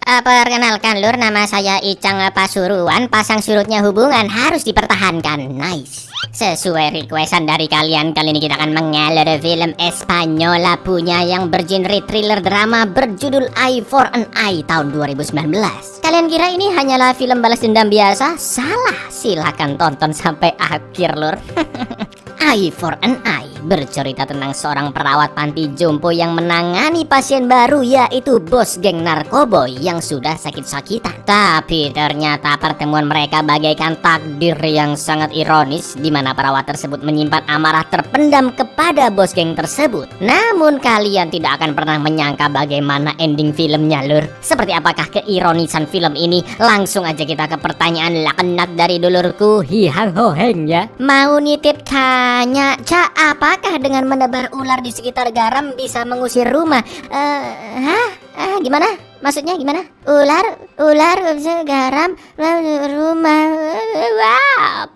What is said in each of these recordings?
Perkenalkan lur, nama saya Icang Pasuruan. Pasang surutnya hubungan harus dipertahankan. Nice. Sesuai requestan dari kalian, kali ini kita akan mengalir film Espanyol punya yang bergenre thriller drama berjudul Eye for an Eye tahun 2019. Kalian kira ini hanyalah film balas dendam biasa? Salah. Silahkan tonton sampai akhir lur. Eye for an Eye bercerita tentang seorang perawat panti jompo yang menangani pasien baru, yaitu bos geng narkoboy yang sudah sakit-sakitan. Tapi ternyata pertemuan mereka bagaikan takdir yang sangat ironis, di mana perawat tersebut menyimpan amarah terpendam kepada bos geng tersebut. Namun kalian tidak akan pernah menyangka bagaimana ending filmnya lur. Seperti apakah keironisan film ini? Langsung aja kita ke pertanyaan lakenat dari dulurku Hihang Hoheng ya. Mau nitip tanya, Ca, apakah dengan menebar ular di sekitar garam bisa mengusir rumah? Gimana? Maksudnya gimana? Ular bisa garam rumah. Wow.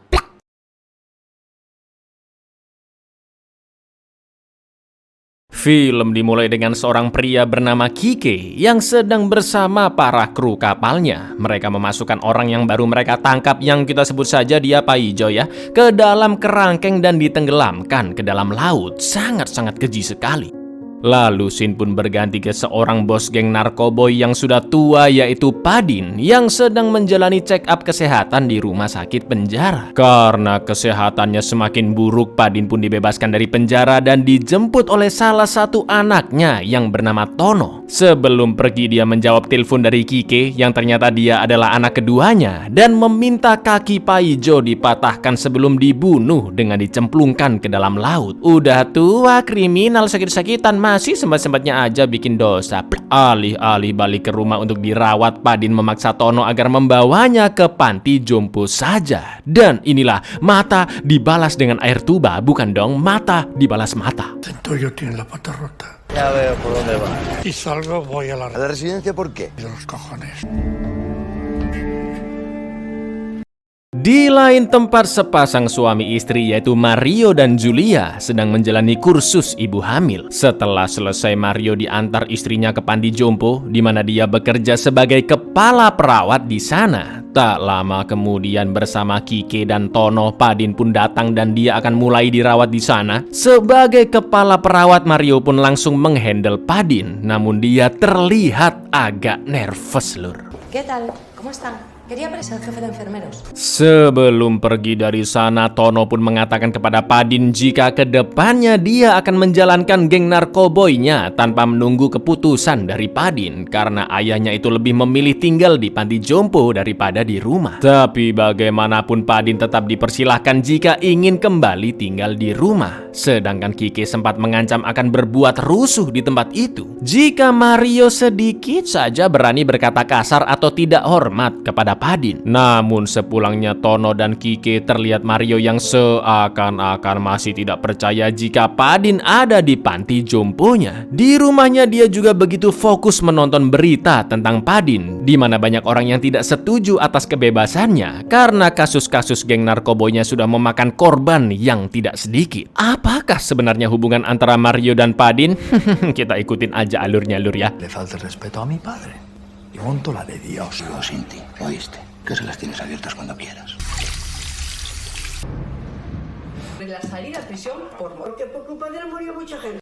Film dimulai dengan seorang pria bernama Kike yang sedang bersama para kru kapalnya. Mereka memasukkan orang yang baru mereka tangkap, yang kita sebut saja dia Paijo ya, ke dalam kerangkeng dan ditenggelamkan ke dalam laut. Sangat-sangat keji sekali. Lalu scene pun berganti ke seorang bos geng narkoboy yang sudah tua, yaitu Padin, yang sedang menjalani check up kesehatan di rumah sakit penjara. Karena kesehatannya semakin buruk, Padin pun dibebaskan dari penjara dan dijemput oleh salah satu anaknya yang bernama Tono. Sebelum pergi, dia menjawab telepon dari Kike yang ternyata dia adalah anak keduanya dan meminta kaki Paijo dipatahkan sebelum dibunuh dengan dicemplungkan ke dalam laut. Udah tua, kriminal, sakit-sakitan, masih sempat-sempatnya aja bikin dosa. Alih-alih balik ke rumah untuk dirawat, Padin memaksa Tono agar membawanya ke panti jompo saja. Dan inilah, mata dibalas dengan air tuba. Bukan dong, mata dibalas mata. Yo tiene la pata rota. Ya veo por dónde va. Y salgo, voy a ¿A la residencia por qué? de los cojones. Di lain tempat, sepasang suami istri yaitu Mario dan Julia sedang menjalani kursus ibu hamil. Setelah selesai, Mario diantar istrinya ke panti jompo di mana dia bekerja sebagai kepala perawat di sana. Tak lama kemudian bersama Kike dan Tono, Padin pun datang dan dia akan mulai dirawat di sana. Sebagai kepala perawat, Mario pun langsung menghandle Padin, namun dia terlihat agak nervous lur. ¿Qué tal? ¿Cómo están? Quería ser el jefe de enfermeros. Sebelum pergi dari sana, Tono pun mengatakan kepada Padin jika kedepannya dia akan menjalankan geng narkoboynya tanpa menunggu keputusan dari Padin, karena ayahnya itu lebih memilih tinggal di panti jompo daripada di rumah. Tapi bagaimanapun Padin tetap dipersilahkan jika ingin kembali tinggal di rumah. Sedangkan Kike sempat mengancam akan berbuat rusuh di tempat itu jika Mario sedikit saja berani berkata kasar atau tidak hormat kepada Padin. Namun sepulangnya Tono dan Kike, terlihat Mario yang seakan-akan masih tidak percaya jika Padin ada di panti jomponya. Di rumahnya dia juga begitu fokus menonton berita tentang Padin, di mana banyak orang yang tidak setuju atas kebebasannya karena kasus-kasus geng narkoboynya sudah memakan korban yang tidak sedikit. Apakah sebenarnya hubungan antara Mario dan Padin? Kita ikutin aja alurnya lur ya. Le falta el respeto a mi padre. Y monto la de Dios. Yo sin ti, ¿oíste? Que se las tienes abiertas cuando quieras. La salida a prisión por Porque por culpa de él murió mucha gente.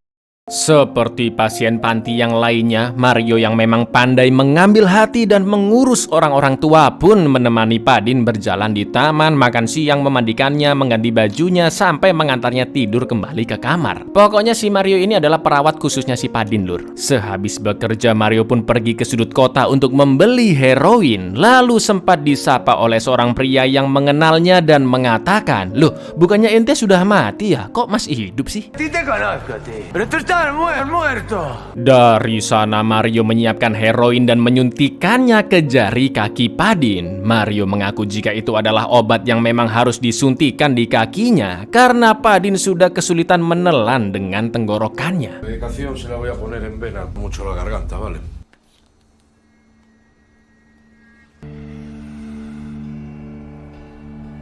Seperti pasien panti yang lainnya, Mario yang memang pandai mengambil hati dan mengurus orang-orang tua pun menemani Padin berjalan di taman, makan siang, memandikannya, mengganti bajunya, sampai mengantarnya tidur kembali ke kamar. Pokoknya si Mario ini adalah perawat khususnya si Padin lur. Sehabis bekerja, Mario pun pergi ke sudut kota untuk membeli heroin. Lalu sempat disapa oleh seorang pria yang mengenalnya dan mengatakan, "Loh, bukannya ente sudah mati ya? Kok masih hidup sih?" A ti te conozco, tío. Pero tú estás muerto. Dari sana Mario menyiapkan heroin dan menyuntikannya ke jari kaki Padin. Mario mengaku jika itu adalah obat yang memang harus disuntikan di kakinya karena Padin sudah kesulitan menelan dengan tenggorokannya. Medicación se la voy a poner en vena, mucho la garganta, ¿vale?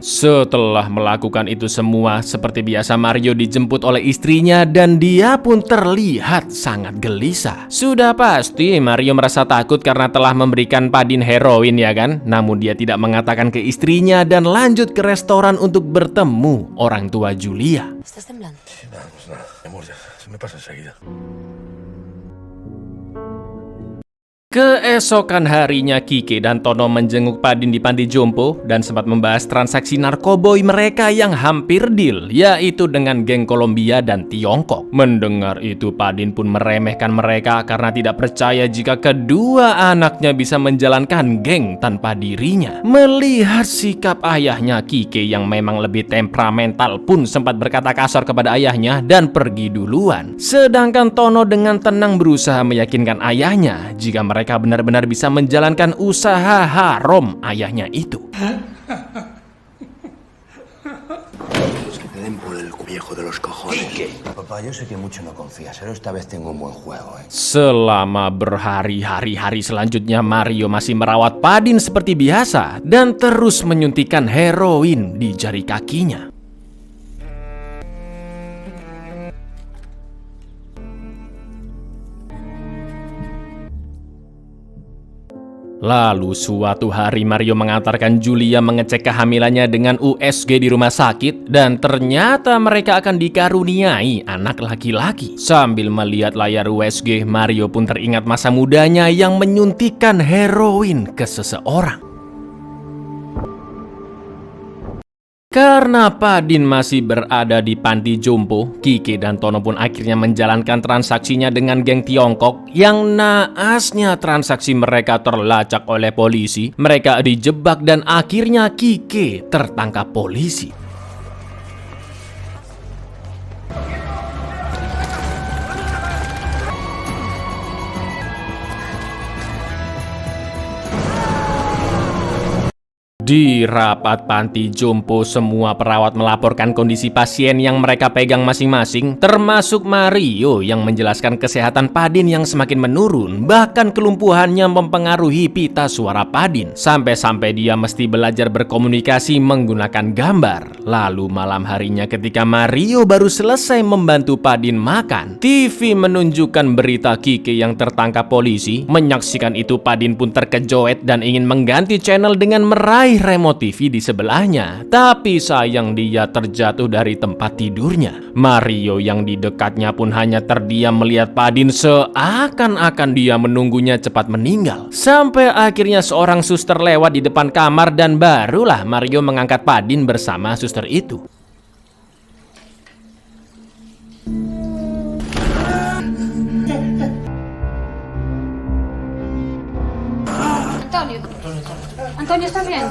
Setelah melakukan itu semua, seperti biasa Mario dijemput oleh istrinya dan dia pun terlihat sangat gelisah. Sudah pasti Mario merasa takut karena telah memberikan Padin heroin ya kan? Namun dia tidak mengatakan ke istrinya dan lanjut ke restoran untuk bertemu orang tua Julia. ¿Estás temblando? Nada, pues nada. Amor, ya, se me pasa enseguida. Keesokan harinya Kike dan Tono menjenguk Padin di panti jompo dan sempat membahas transaksi narkoboy mereka yang hampir deal, yaitu dengan geng Kolombia dan Tiongkok. Mendengar itu Padin pun meremehkan mereka karena tidak percaya jika kedua anaknya bisa menjalankan geng tanpa dirinya. Melihat sikap ayahnya, Kike yang memang lebih temperamental pun sempat berkata kasar kepada ayahnya dan pergi duluan. Sedangkan Tono dengan tenang berusaha meyakinkan ayahnya jika mereka benar-benar bisa menjalankan usaha haram ayahnya itu. Es que te den por el viejo de los cojones. Papá, yo sé que mucho no confías, pero esta vez tengo un buen juego, ¿eh? Selama berhari-hari selanjutnya Mario masih merawat Padin seperti biasa dan terus menyuntikkan heroin di jari kakinya. Lalu suatu hari Mario mengantarkan Julia mengecek kehamilannya dengan USG di rumah sakit dan ternyata mereka akan dikaruniai anak laki-laki. Sambil melihat layar USG, Mario pun teringat masa mudanya yang menyuntikkan heroin ke seseorang. Karena Padin masih berada di panti jompo, Kike dan Tono pun akhirnya menjalankan transaksinya dengan geng Tiongkok. Yang naasnya transaksi mereka terlacak oleh polisi. Mereka dijebak dan akhirnya Kike tertangkap polisi. Di rapat panti jompo, semua perawat melaporkan kondisi pasien yang mereka pegang masing-masing, termasuk Mario yang menjelaskan kesehatan Padin yang semakin menurun, bahkan kelumpuhannya mempengaruhi pita suara Padin. Sampai-sampai dia mesti belajar berkomunikasi menggunakan gambar. Lalu malam harinya ketika Mario baru selesai membantu Padin makan, TV menunjukkan berita Kike yang tertangkap polisi. Menyaksikan itu Padin pun terkejoet dan ingin mengganti channel dengan meraih remote TV di sebelahnya, tapi sayang dia terjatuh dari tempat tidurnya. Mario yang di dekatnya pun hanya terdiam melihat Padin seakan-akan dia menunggunya cepat meninggal. Sampai akhirnya seorang suster lewat di depan kamar dan barulah Mario mengangkat Padin bersama suster itu. Antonio está bien.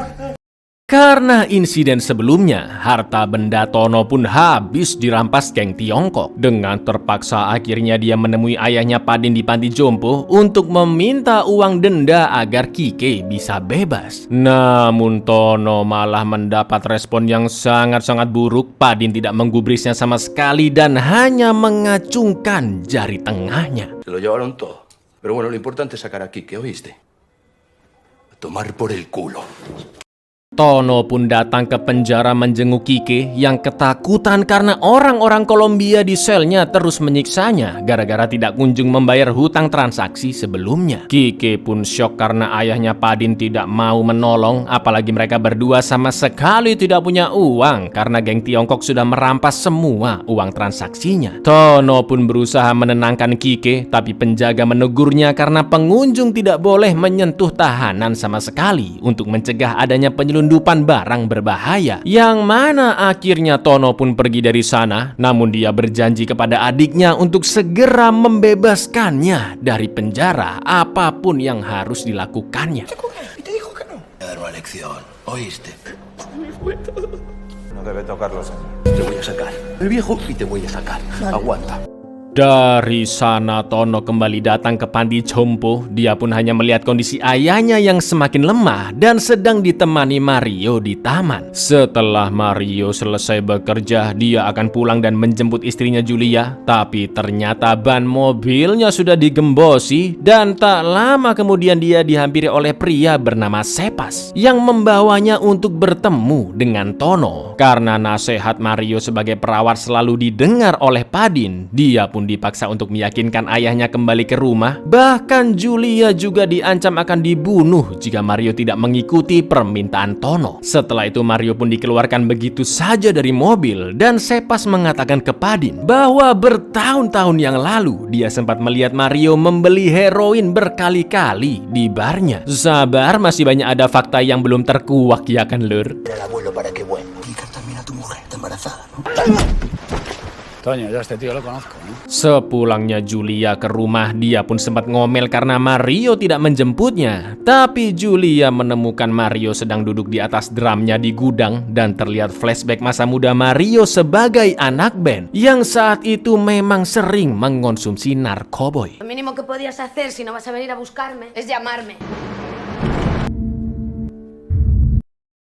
Karena insiden sebelumnya, harta benda Tono pun habis dirampas geng Tiongkok. Dengan terpaksa akhirnya dia menemui ayahnya Padin di panti jompo untuk meminta uang denda agar Kike bisa bebas. Namun Tono malah mendapat respon yang sangat-sangat buruk. Padin tidak menggubrisnya sama sekali dan hanya mengacungkan jari tengahnya. Se lo llevaron todo. Pero bueno, lo importante es sacar a Kike, ¿oíste? A tomar por el culo. Tono pun datang ke penjara menjenguk Kike yang ketakutan karena orang-orang Kolombia di selnya terus menyiksanya gara-gara tidak kunjung membayar hutang transaksi sebelumnya. Kike pun syok karena ayahnya Padin tidak mau menolong, apalagi mereka berdua sama sekali tidak punya uang karena geng Tiongkok sudah merampas semua uang transaksinya. Tono pun berusaha menenangkan Kike, tapi penjaga menegurnya karena pengunjung tidak boleh menyentuh tahanan sama sekali untuk mencegah adanya penyelundupan barang berbahaya. Yang mana akhirnya Tono pun pergi dari sana, namun dia berjanji kepada adiknya untuk segera membebaskannya dari penjara apapun yang harus dilakukannya. Dar una lección, ¿oíste? No debe tocarlos. Te voy a sacar. El viejo y te voy a sacar. Aguanta. Dari sana Tono kembali datang ke panti jompo. Dia pun hanya melihat kondisi ayahnya yang semakin lemah dan sedang ditemani Mario di taman. Setelah Mario selesai bekerja, dia akan pulang dan menjemput istrinya Julia. Tapi ternyata ban mobilnya sudah digembosi dan tak lama kemudian dia dihampiri oleh pria bernama Sepas yang membawanya untuk bertemu dengan Tono. Karena nasihat Mario sebagai perawat selalu didengar oleh Padin, dia pun dipaksa untuk meyakinkan ayahnya kembali ke rumah. Bahkan Julia juga diancam akan dibunuh jika Mario tidak mengikuti permintaan Tono. Setelah itu Mario pun dikeluarkan begitu saja dari mobil dan Sepas mengatakan ke Padin bahwa bertahun-tahun yang lalu dia sempat melihat Mario membeli heroin berkali-kali di barnya. Sabar, masih banyak ada fakta yang belum terkuak ya kan lur? El abuelo para que bueno. Explicar también a tu mujer, está embarazada, ¿no? Toño, ya este tío lo conozco, ¿eh? Sepulangnya Julia ke rumah, dia pun sempat ngomel karena Mario tidak menjemputnya. Tapi Julia menemukan Mario sedang duduk di atas drumnya di gudang dan terlihat flashback masa muda Mario sebagai anak band yang saat itu memang sering mengonsumsi narkoboy. Lo mínimo que podías hacer si no vas a venir a buscarme es llamarme.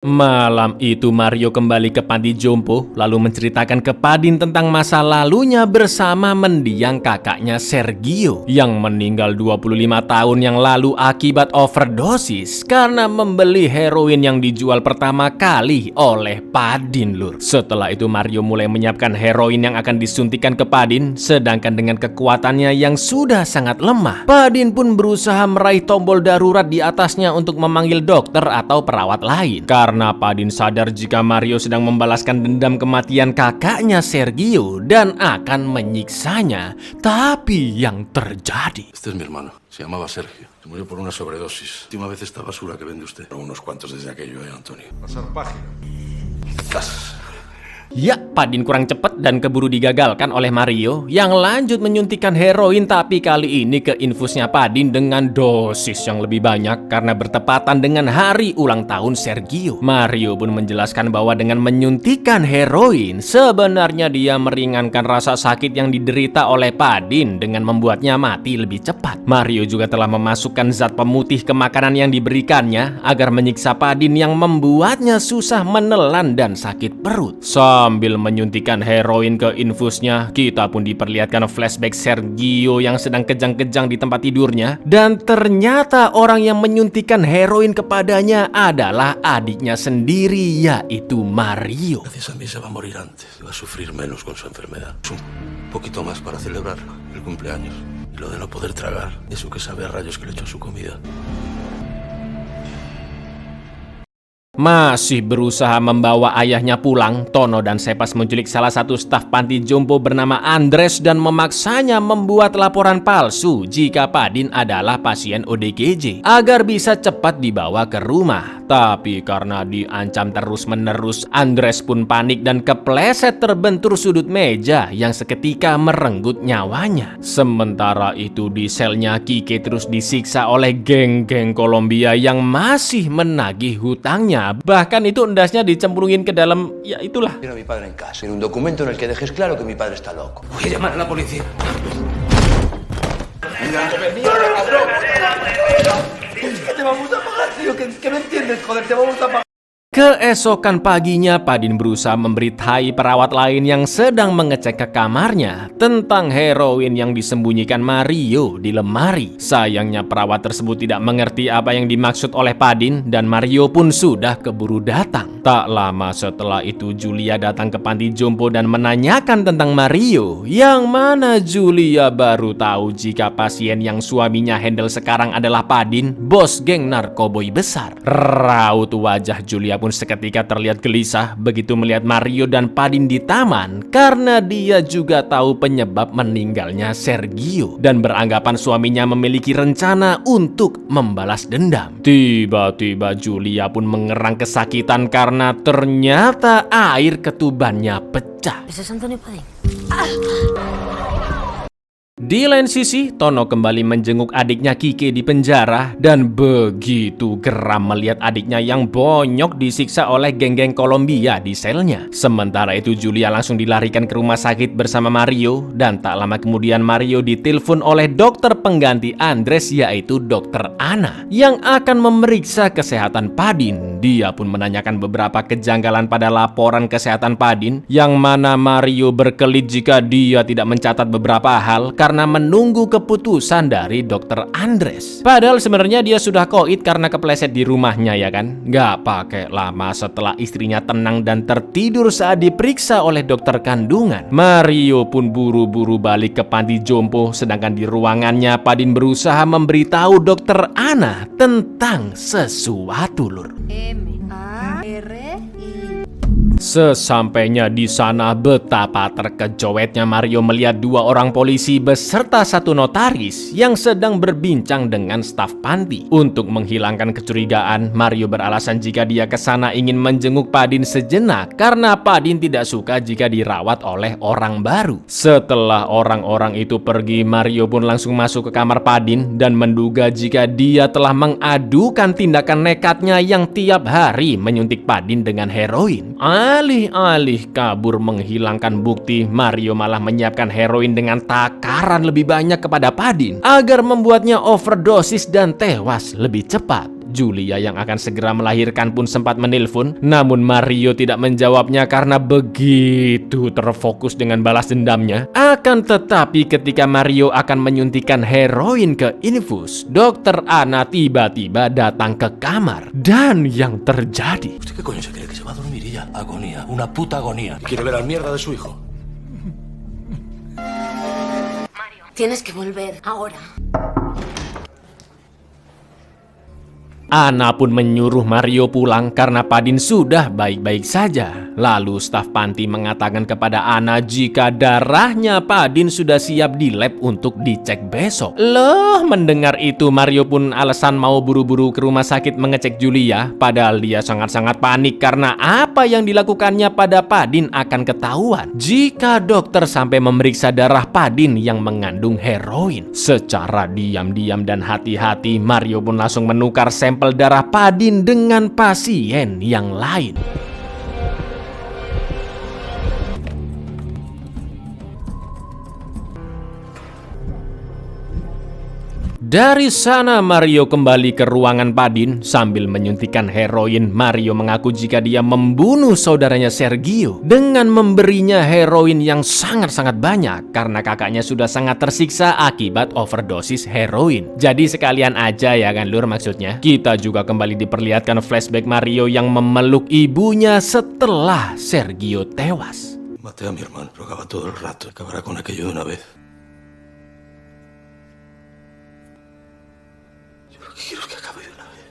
Malam itu Mario kembali ke panti jompo lalu menceritakan ke Padin tentang masa lalunya bersama mendiang kakaknya Sergio yang meninggal 25 tahun yang lalu akibat overdosis karena membeli heroin yang dijual pertama kali oleh Padin lur. Setelah itu Mario mulai menyiapkan heroin yang akan disuntikan ke Padin, sedangkan dengan kekuatannya yang sudah sangat lemah, Padin pun berusaha meraih tombol darurat di atasnya untuk memanggil dokter atau perawat lain. Karena Padin sadar jika Mario sedang membalaskan dendam kematian kakaknya Sergio dan akan menyiksanya. Tapi yang terjadi... Este es mi hermano. Se llamaba Sergio. Se murió por una sobredosis. Última vez esta basura que vende usted. Unos cuantos desde aquello, Antonio. Pasar página. ¡Zas! Ya, Padin kurang cepat dan keburu digagalkan oleh Mario yang lanjut menyuntikkan heroin, tapi kali ini ke infusnya Padin dengan dosis yang lebih banyak karena bertepatan dengan hari ulang tahun Sergio. Mario pun menjelaskan bahwa dengan menyuntikkan heroin sebenarnya dia meringankan rasa sakit yang diderita oleh Padin dengan membuatnya mati lebih cepat. Mario juga telah memasukkan zat pemutih ke makanan yang diberikannya agar menyiksa Padin yang membuatnya susah menelan dan sakit perut. Sambil menyuntikkan heroin ke infusnya, kita pun diperlihatkan flashback Sergio yang sedang kejang-kejang di tempat tidurnya. Dan ternyata orang yang menyuntikkan heroin kepadanya adalah adiknya sendiri, yaitu Mario. Gracias a mí se va a morir antes. Va a sufrir menos con su enfermedad. Es un poquito más para celebrar el cumpleaños. Y lo de no poder tragar. Eso que sabe a rayos que le echó su comida. Masih berusaha membawa ayahnya pulang, Tono dan Sepas menculik salah satu staf panti jompo bernama Andres dan memaksanya membuat laporan palsu jika Padin adalah pasien ODGJ agar bisa cepat dibawa ke rumah. Tapi karena diancam terus-menerus, Andres pun panik dan kepleset terbentur sudut meja yang seketika merenggut nyawanya. Sementara itu di selnya Kike terus disiksa oleh geng-geng Kolombia yang masih menagih hutangnya. Bahkan itu endasnya dicemplungin ke dalam, ya itulah. Tiene a mi padre en casa. En un documento en el que dejes claro que mi padre está loco. Voy a llamar a la policía. Te vamos a pagar, tío. Que no entiendes, joder. Te vamos a pagar. Keesokan paginya, Padin berusaha memberitahi perawat lain yang sedang mengecek ke kamarnya tentang heroin yang disembunyikan Mario di lemari. Sayangnya perawat tersebut tidak mengerti apa yang dimaksud oleh Padin dan Mario pun sudah keburu datang. Tak lama setelah itu Julia datang ke panti jompo dan menanyakan tentang Mario, yang mana Julia baru tahu jika pasien yang suaminya handle sekarang adalah Padin, bos geng narkoboy besar. Raut wajah Julia pun seketika terlihat gelisah begitu melihat Mario dan Padin di taman karena dia juga tahu penyebab meninggalnya Sergio dan beranggapan suaminya memiliki rencana untuk membalas dendam. Tiba-tiba Julia pun mengerang kesakitan karena ternyata air ketubannya pecah. ¿Ese es Antonio Padín? Di lain sisi, Tono kembali menjenguk adiknya Kike di penjara dan begitu geram melihat adiknya yang bonyok disiksa oleh geng-geng Kolombia di selnya. Sementara itu Julia langsung dilarikan ke rumah sakit bersama Mario dan tak lama kemudian Mario ditelepon oleh dokter pengganti Andres yaitu Dokter Anna yang akan memeriksa kesehatan Padin. Dia pun menanyakan beberapa kejanggalan pada laporan kesehatan Padin yang mana Mario berkelit jika dia tidak mencatat beberapa hal karena menunggu keputusan dari Dokter Andres. Padahal sebenarnya dia sudah koit karena kepleset di rumahnya ya kan. Gak pakai lama setelah istrinya tenang dan tertidur saat diperiksa oleh dokter kandungan, Mario pun buru-buru balik ke panti jompo. Sedangkan di ruangannya Padin berusaha memberitahu Dokter Anna tentang sesuatu lur. Sesampainya di sana, betapa terkejutnya Mario melihat dua orang polisi beserta satu notaris yang sedang berbincang dengan staf panti. Untuk menghilangkan kecurigaan, Mario beralasan jika dia ke sana ingin menjenguk Padin sejenak karena Padin tidak suka jika dirawat oleh orang baru. Setelah orang-orang itu pergi, Mario pun langsung masuk ke kamar Padin dan menduga jika dia telah mengadukan tindakan nekatnya yang tiap hari menyuntik Padin dengan heroin. Alih-alih kabur menghilangkan bukti, Mario malah menyiapkan heroin dengan takaran lebih banyak kepada Padin agar membuatnya overdosis dan tewas lebih cepat. Julia yang akan segera melahirkan pun sempat menelpon, namun Mario tidak menjawabnya karena begitu terfokus dengan balas dendamnya. Akan tetapi ketika Mario akan menyuntikkan heroin ke infus, Dokter Anna tiba-tiba datang ke kamar. Dan yang terjadi, ¿Usted qué coño se cree que se va a dormir y ya? Agonía, una puta agonía. ¿Y quiere ver al mierda de su hijo? Mario, tienes que volver ahora. Anna pun menyuruh Mario pulang karena Padin sudah baik-baik saja. Lalu staf panti mengatakan kepada Anna jika darahnya Padin sudah siap di lab untuk dicek besok. Loh, mendengar itu Mario pun alasan mau buru-buru ke rumah sakit mengecek Julia. Padahal dia sangat-sangat panik karena apa yang dilakukannya pada Padin akan ketahuan jika dokter sampai memeriksa darah Padin yang mengandung heroin. Secara diam-diam dan hati-hati, Mario pun langsung menukar sampel darah Padin dengan pasien yang lain. Dari sana Mario kembali ke ruangan Padin sambil menyuntikkan heroin. Mario mengaku jika dia membunuh saudaranya Sergio dengan memberinya heroin yang sangat-sangat banyak karena kakaknya sudah sangat tersiksa akibat overdosis heroin. Jadi sekalian aja ya kan lur maksudnya. Kita juga kembali diperlihatkan flashback Mario yang memeluk ibunya setelah Sergio tewas. Maté a mi hermano, lo acaba todo el rato. Acabará con aquello de una vez. ¿Qué quiero que acabe de una vez?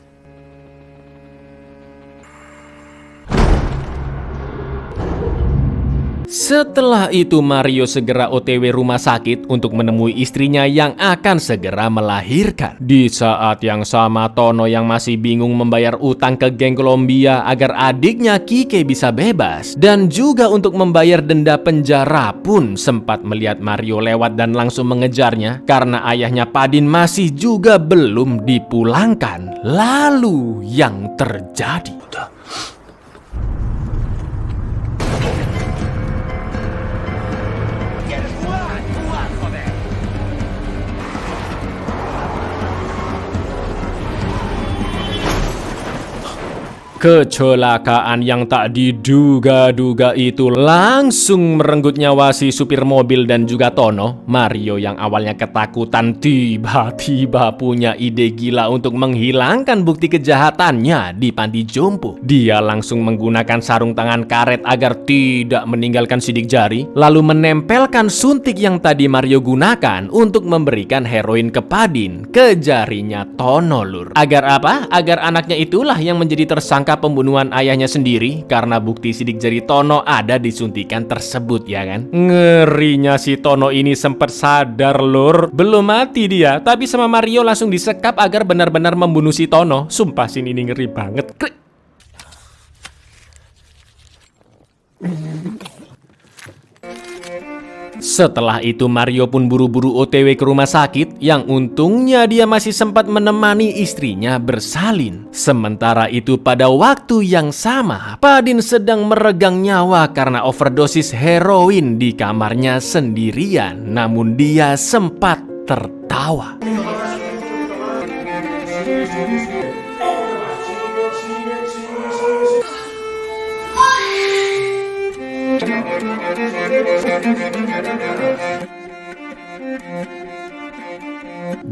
Setelah itu Mario segera OTW rumah sakit untuk menemui istrinya yang akan segera melahirkan. Di saat yang sama Tono yang masih bingung membayar utang ke geng Kolombia agar adiknya Kike bisa bebas dan juga untuk membayar denda penjara pun sempat melihat Mario lewat dan langsung mengejarnya karena ayahnya Padin masih juga belum dipulangkan. Lalu yang terjadi, kecelakaan yang tak diduga-duga itu langsung merenggut nyawa si supir mobil dan juga Tono. Mario yang awalnya ketakutan tiba-tiba punya ide gila untuk menghilangkan bukti kejahatannya di panti jompo. Dia langsung menggunakan sarung tangan karet agar tidak meninggalkan sidik jari, lalu menempelkan suntik yang tadi Mario gunakan untuk memberikan heroin ke Padin ke jarinya Tono lur. Agar apa? Agar anaknya itulah yang menjadi tersangka pembunuhan ayahnya sendiri karena bukti sidik jari Tono ada di suntikan tersebut ya kan. Ngerinya si Tono ini sempat sadar lur. Belum mati dia, tapi sama Mario langsung disekap agar benar-benar membunuh si Tono. Sumpah sini ini ngeri banget. Setelah itu Mario pun buru-buru OTW ke rumah sakit, yang untungnya dia masih sempat menemani istrinya bersalin. Sementara itu pada waktu yang sama, Padin sedang meregang nyawa karena overdosis heroin di kamarnya sendirian. Namun dia sempat tertawa.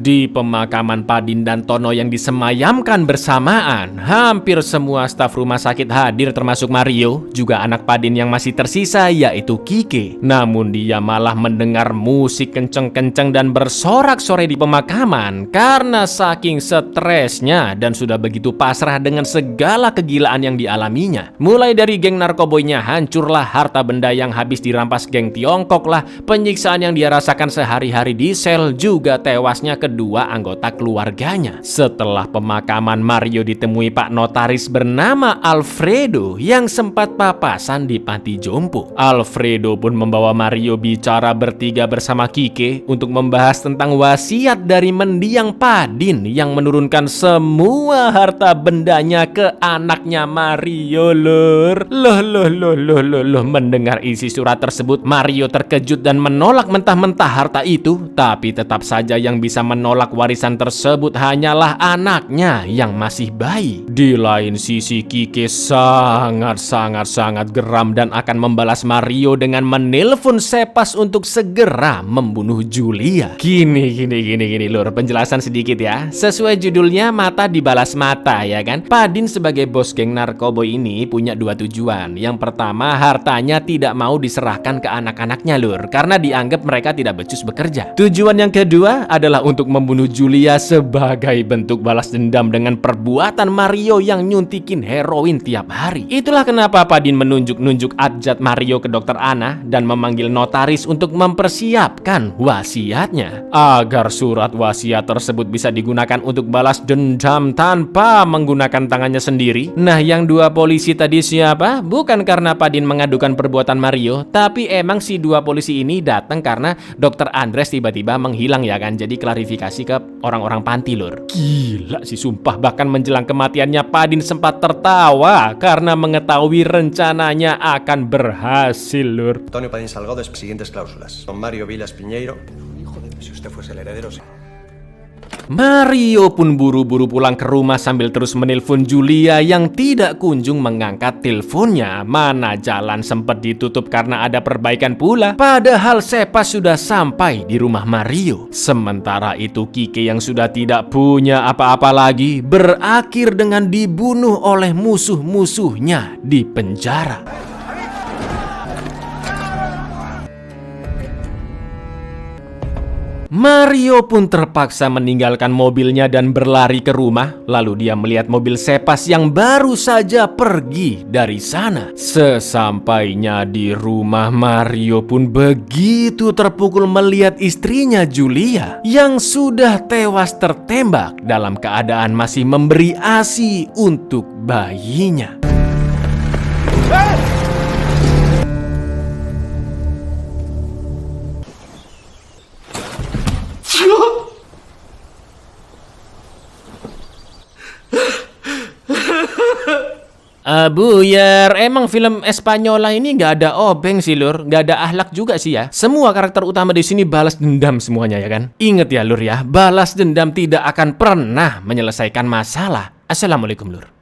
Di pemakaman Padin dan Tono yang disemayamkan bersamaan, hampir semua staf rumah sakit hadir termasuk Mario, juga anak Padin yang masih tersisa yaitu Kike. Namun dia malah mendengar musik kenceng-kenceng dan bersorak-sorai di pemakaman karena saking stresnya dan sudah begitu pasrah dengan segala kegilaan yang dialaminya. Mulai dari geng narkoboynya hancurlah, harta benda yang habis dirampas geng Tiongkok lah, penyiksaan yang dia rasakan sehari-hari di sel, juga tewasnya kedua anggota keluarganya. Setelah pemakaman, Mario ditemui Pak Notaris bernama Alfredo yang sempat papasan di panti jompo. Alfredo pun membawa Mario bicara bertiga bersama Kike untuk membahas tentang wasiat dari mendiang Padin yang menurunkan semua harta bendanya ke anaknya Mario, lur. Loh. Mendengar isi surat tersebut, Mario terkejut dan menolak mentah-mentah harta itu, tapi tetap saja yang bisa menolak warisan tersebut hanyalah anaknya yang masih bayi. Di lain sisi, Kike sangat geram dan akan membalas Mario dengan menelpon Sepas untuk segera membunuh Julia. Gini lur, penjelasan sedikit ya. Sesuai judulnya, mata dibalas mata, ya kan? Padin sebagai bos geng narkoboy ini punya dua tujuan. Yang pertama, hartanya tidak mau diserahkan ke anak-anaknya, lur, karena dianggap mereka tidak becus bekerja. Tujuan yang kedua adalah untuk membunuh Julia sebagai bentuk balas dendam dengan perbuatan Mario yang nyuntikin heroin tiap hari. Itulah kenapa Padin menunjuk-nunjuk Adjat Mario ke Dokter Ana dan memanggil notaris untuk mempersiapkan wasiatnya, agar surat wasiat tersebut bisa digunakan untuk balas dendam tanpa menggunakan tangannya sendiri. Nah, yang dua polisi tadi siapa? Bukan karena Padin mengadukan perbuatan Mario, tapi emang si dua polisi ini datang karena Dokter Andres tiba-tiba menghilang, ya kan? Jadi klarifikasi ke orang-orang panti, lur. Gila sih, sumpah. Bahkan menjelang kematiannya Padin sempat tertawa karena mengetahui rencananya akan berhasil, lur. Antonio Padín Salgado, siguientes cláusulas. Don Mario Vilas Piñeiro, hijo de... Si usted fuese el heredero... Mario pun buru-buru pulang ke rumah sambil terus menelpon Julia yang tidak kunjung mengangkat teleponnya. Mana jalan sempat ditutup karena ada perbaikan pula. Padahal Sepas sudah sampai di rumah Mario. Sementara itu Kike yang sudah tidak punya apa-apa lagi berakhir dengan dibunuh oleh musuh-musuhnya di penjara. Mario pun terpaksa meninggalkan mobilnya dan berlari ke rumah. Lalu dia melihat mobil Sepas yang baru saja pergi dari sana. Sesampainya di rumah, Mario pun begitu terpukul melihat istrinya Julia yang sudah tewas tertembak dalam keadaan masih memberi ASI untuk bayinya. Buyer, emang film Espanyola ini nggak ada obeng sih, lur, nggak ada akhlak juga sih ya. Semua karakter utama di sini balas dendam semuanya, ya kan? Ingat ya, lur ya, balas dendam tidak akan pernah menyelesaikan masalah. Assalamualaikum, lur.